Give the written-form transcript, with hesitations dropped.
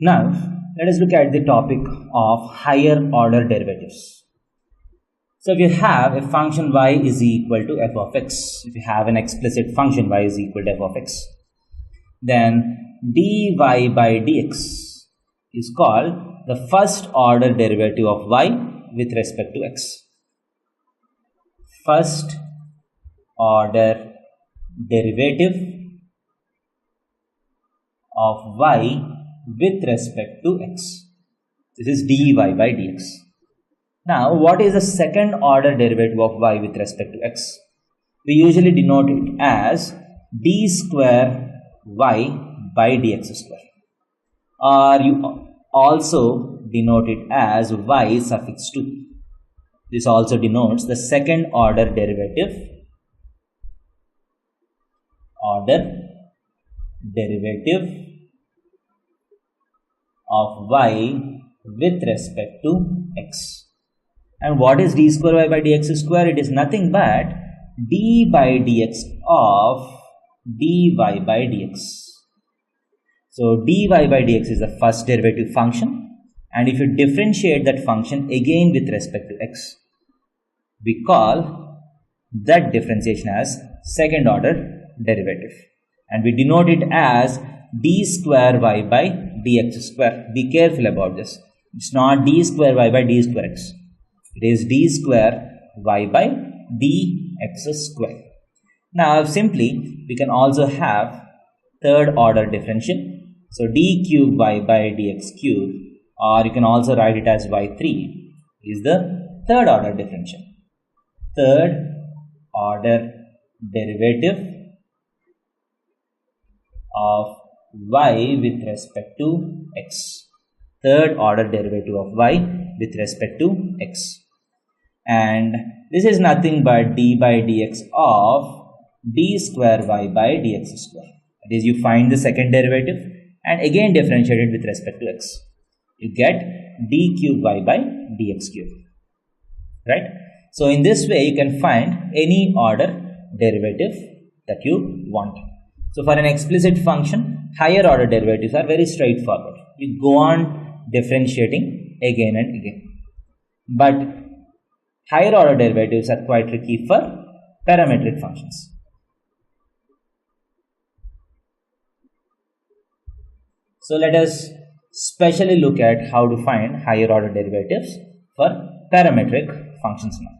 Now, let us look at the topic of higher order derivatives. So, if you have a function y is equal to f of x, if you have an explicit function y is equal to f of x, then dy by dx is called the first order derivative of y with respect to x. First order derivative of y with respect to x. This is dy by dx. Now, what is the second order derivative of y with respect to x? We usually denote it as d square y by dx square, or you also denote it as y suffix 2. This also denotes the second order derivative of y with respect to x. And what is d square y by dx square? It is nothing but d by dx of dy by dx. So dy by dx is the first derivative function, and if you differentiate that function again with respect to x, we call that differentiation as second order derivative, and we denote it as d square y by dx square. Be careful about this. It's not d square y by d square x. It is d square y by dx square. Now simply we can also have third order differential. So d cube y by dx cube, or you can also write it as y3, is the third order differential. Third order derivative of y with respect to x. Third order derivative of y with respect to x. And this is nothing but d by dx of d square y by dx square. That is, you find the second derivative and again differentiate it with respect to x. You get d cube y by dx cube. Right? So in this way you can find any order derivative that you want. So for an explicit function, higher order derivatives are very straightforward. You go on differentiating again and again. But higher order derivatives are quite tricky for parametric functions. So let us specially look at how to find higher order derivatives for parametric functions now.